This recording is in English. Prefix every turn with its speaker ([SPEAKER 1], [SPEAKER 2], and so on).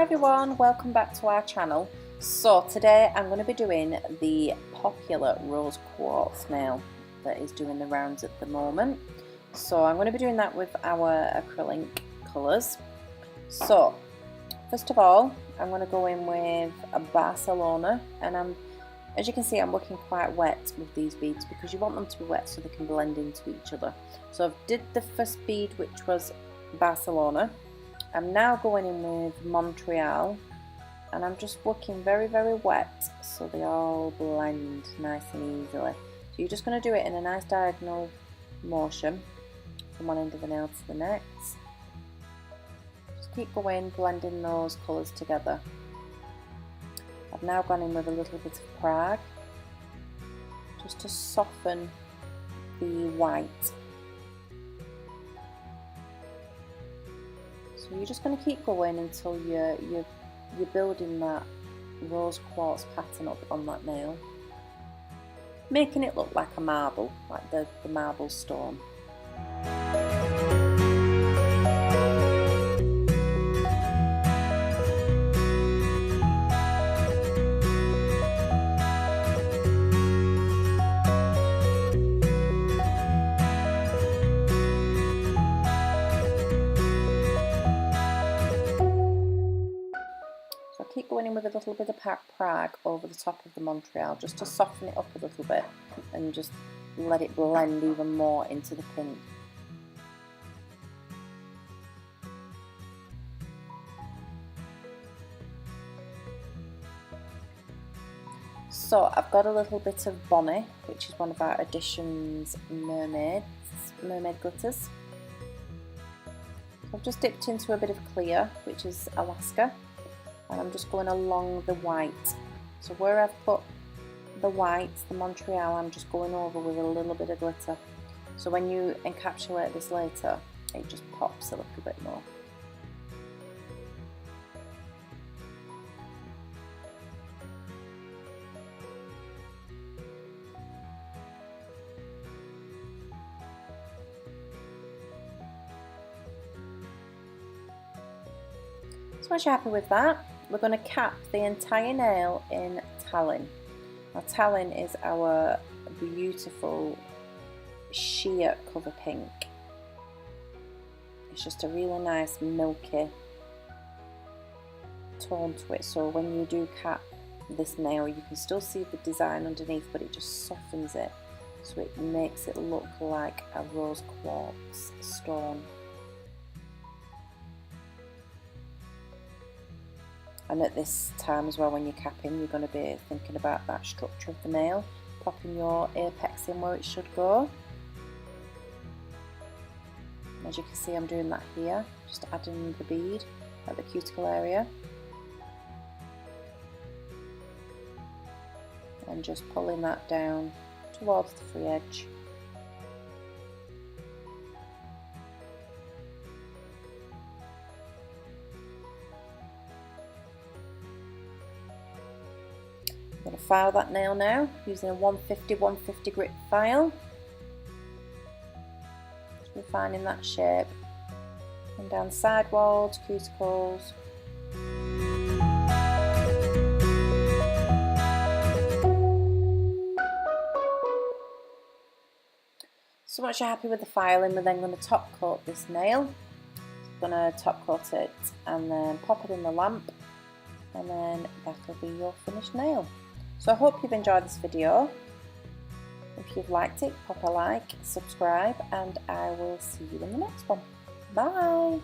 [SPEAKER 1] everyone, welcome back to our channel. So today I'm going to be doing the popular rose quartz nail that is doing the rounds at the moment. So I'm going to be doing that with our acrylic colours. So first of all I'm going to go in with a Barcelona, and as you can see I'm working quite wet with these beads because you want them to be wet so they can blend into each other. So I've did the first bead, which was Barcelona. I'm now going in with Montreal, and I'm just working very wet so they all blend nice and easily. So you're just going to do it in a nice diagonal motion from one end of the nail to the next. Just keep going, blending those colours together. I've now gone in with a little bit of Prague just to soften the white. So you're just going to keep going until you're building that rose quartz pattern up on that nail, making it look like a marble, like the marble stone. Keep going in with a little bit of Prague over the top of the Montreal just to soften it up a little bit and just let it blend even more into the pink. So I've got a little bit of Bonnie, which is one of our Editions mermaid glitters. So I've just dipped into a bit of clear, which is Alaska. And I'm just going along the white. So where I've put the white, the Montreal, I'm just going over with a little bit of glitter. So when you encapsulate this later, it just pops a little bit more. So once you're happy with that, we're going to cap the entire nail in Tallin. Now Tallin is our beautiful sheer cover pink. It's just a really nice milky tone to it, so when you do cap this nail you can still see the design underneath, but it just softens it, so it makes it look like a rose quartz stone. And at this time as well, when you're capping, you're going to be thinking about that structure of the nail, popping your apex in where it should go. As you can see, I'm doing that here, just adding the bead at the cuticle area. And just pulling that down towards the free edge. I'm going to file that nail now using a 150 grit file. Just refining that shape and down side walls, cuticles. So once you're happy with the filing, we're then going to top coat this nail. I'm going to top coat it and then pop it in the lamp, and then that'll be your finished nail. So I hope you've enjoyed this video. If you've liked it, pop a like, subscribe, and I will see you in the next one. Bye!